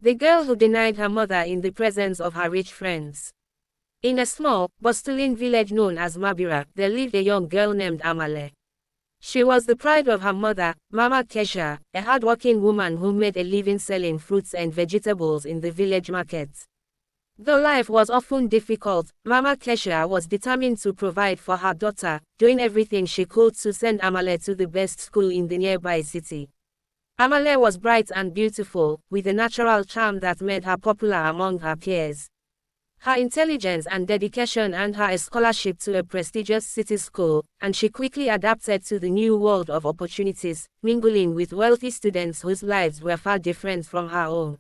the girl who denied her mother in the presence of her rich friends. In a small, bustling village known as Mabira, there lived a young girl named Amale. She was the pride of her mother, Mama Kesha, a hard-working woman who made a living selling fruits and vegetables in the village markets. Though life was often difficult, Mama Kesha was determined to provide for her daughter, doing everything she could to send Amale to the best school in the nearby city. Amale was bright and beautiful, with a natural charm that made her popular among her peers. Her intelligence and dedication earned her a scholarship to a prestigious city school, and she quickly adapted to the new world of opportunities, mingling with wealthy students whose lives were far different from her own.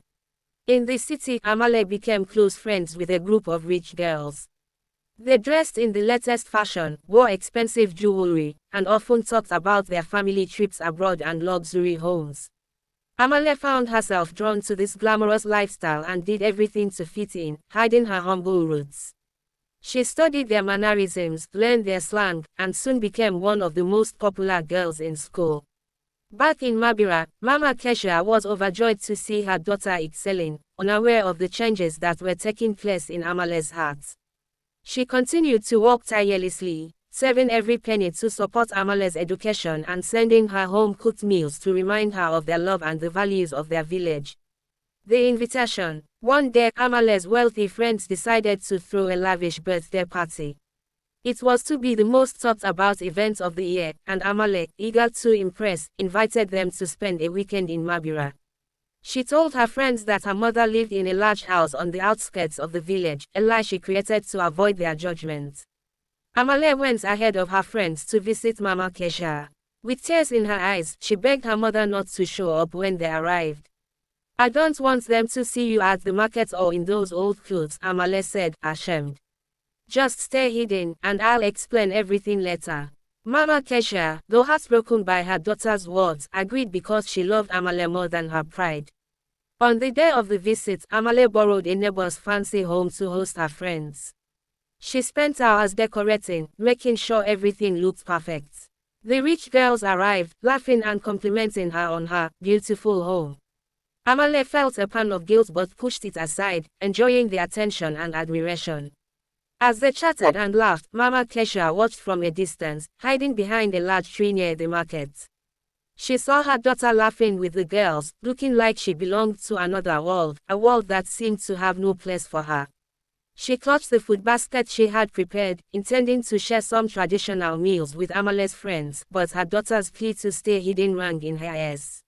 In the city, Amale became close friends with a group of rich girls. They dressed in the latest fashion, wore expensive jewelry, and often talked about their family trips abroad and luxury homes. Amale found herself drawn to this glamorous lifestyle and did everything to fit in, hiding her humble roots. She studied their mannerisms, learned their slang, and soon became one of the most popular girls in school. Back in Mabira, Mama Kesha was overjoyed to see her daughter excelling, unaware of the changes that were taking place in Amale's heart. She continued to work tirelessly, saving every penny to support Amale's education and sending her home-cooked meals to remind her of their love and the values of their village. The invitation. One day, Amale's wealthy friends decided to throw a lavish birthday party. It was to be the most talked-about event of the year, and Amale, eager to impress, invited them to spend a weekend in Mabira. She told her friends that her mother lived in a large house on the outskirts of the village, a lie she created to avoid their judgment. Amale went ahead of her friends to visit Mama Kesha. With tears in her eyes, she begged her mother not to show up when they arrived. "I don't want them to see you at the market or in those old clothes," Amale said, ashamed. "Just stay hidden, and I'll explain everything later." Mama Kesha, though heartbroken by her daughter's words, agreed because she loved Amale more than her pride. On the day of the visit, Amale borrowed a neighbor's fancy home to host her friends. She spent hours decorating, making sure everything looked perfect. The rich girls arrived, laughing and complimenting her on her beautiful home. Amale felt a pang of guilt but pushed it aside, enjoying the attention and admiration. As they chatted and laughed, Mama Kesha watched from a distance, hiding behind a large tree near the market. She saw her daughter laughing with the girls, looking like she belonged to another world, a world that seemed to have no place for her. She clutched the food basket she had prepared, intending to share some traditional meals with Amale's friends, but her daughter's plea to stay hidden rang in her ears.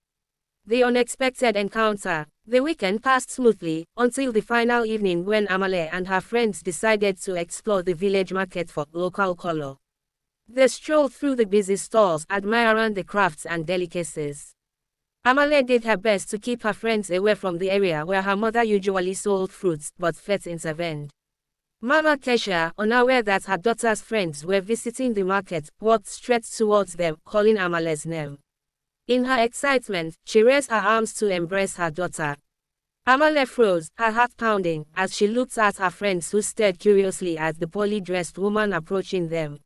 The unexpected encounter. The weekend passed smoothly, until the final evening when Amale and her friends decided to explore the village market for local color. They strolled through the busy stalls, admiring the crafts and delicacies. Amale did her best to keep her friends away from the area where her mother usually sold fruits, but fate intervened. Mama Kesha, unaware that her daughter's friends were visiting the market, walked straight towards them, calling Amale's name. In her excitement, she raised her arms to embrace her daughter. Amale froze, her heart pounding, as she looked at her friends who stared curiously at the poorly dressed woman approaching them.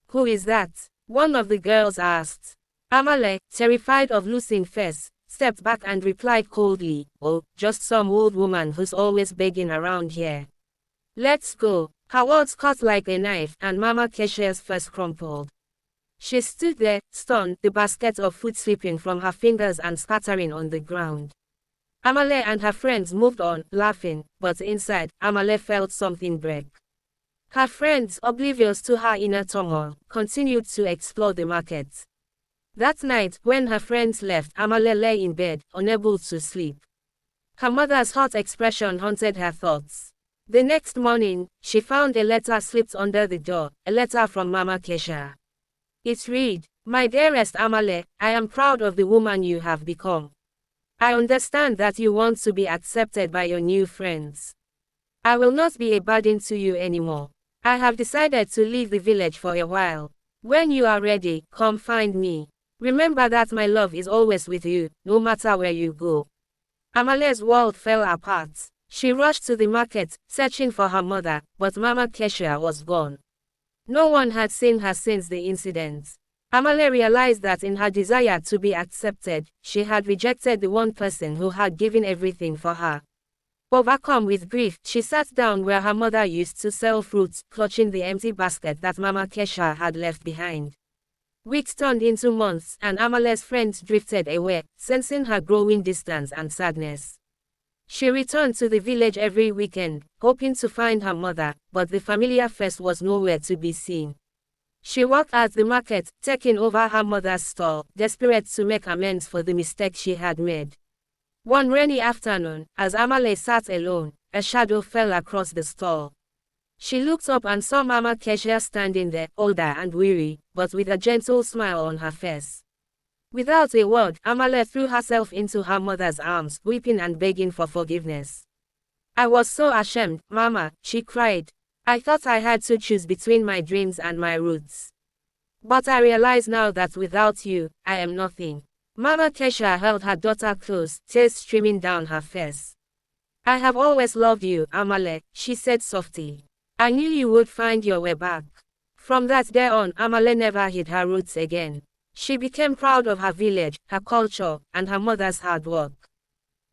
"Who is that?" one of the girls asked. Amale, terrified of losing face, stepped back and replied coldly, "Oh, just some old woman who's always begging around here. Let's go." Her words cut like a knife, and Mama Kesha's face crumpled. She stood there, stunned, the basket of food slipping from her fingers and scattering on the ground. Amale and her friends moved on, laughing, but inside, Amale felt something break. Her friends, oblivious to her inner turmoil, continued to explore the market. That night, when her friends left, Amale lay in bed, unable to sleep. Her mother's hot expression haunted her thoughts. The next morning, she found a letter slipped under the door, a letter from Mama Kesha. It read, "My dearest Amale, I am proud of the woman you have become. I understand that you want to be accepted by your new friends. I will not be a burden to you anymore. I have decided to leave the village for a while. When you are ready, come find me. Remember that my love is always with you, no matter where you go." Amale's world fell apart. She rushed to the market, searching for her mother, but Mama Kesha was gone. No one had seen her since the incident. Amale realized that in her desire to be accepted, she had rejected the one person who had given everything for her. Overcome with grief, she sat down where her mother used to sell fruits, clutching the empty basket that Mama Kesha had left behind. Weeks turned into months, and Amale's friends drifted away, sensing her growing distance and sadness. She returned to the village every weekend, hoping to find her mother, but the familiar face was nowhere to be seen. She worked at the market, taking over her mother's stall, desperate to make amends for the mistake she had made. One rainy afternoon, as Amale sat alone, a shadow fell across the stall. She looked up and saw Mama Kesha standing there, older and weary, but with a gentle smile on her face. Without a word, Amale threw herself into her mother's arms, weeping and begging for forgiveness. "I was so ashamed, Mama," she cried. "I thought I had to choose between my dreams and my roots. But I realize now that without you, I am nothing." Mama Kesha held her daughter close, tears streaming down her face. "I have always loved you, Amale," she said softly. "I knew you would find your way back." From that day on, Amale never hid her roots again. She became proud of her village, her culture, and her mother's hard work.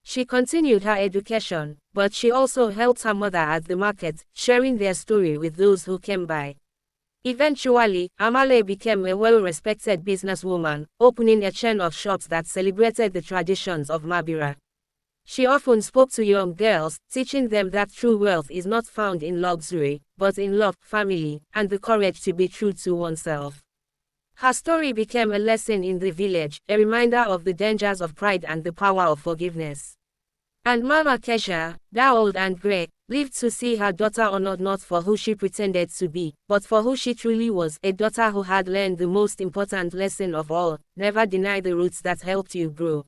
She continued her education, but she also helped her mother at the market, sharing their story with those who came by. Eventually, Amale became a well-respected businesswoman, opening a chain of shops that celebrated the traditions of Mabira. She often spoke to young girls, teaching them that true wealth is not found in luxury, but in love, family, and the courage to be true to oneself. Her story became a lesson in the village, a reminder of the dangers of pride and the power of forgiveness. And Mama Kesha, now old and grey, lived to see her daughter honored not for who she pretended to be, but for who she truly was, a daughter who had learned the most important lesson of all: never deny the roots that helped you grow.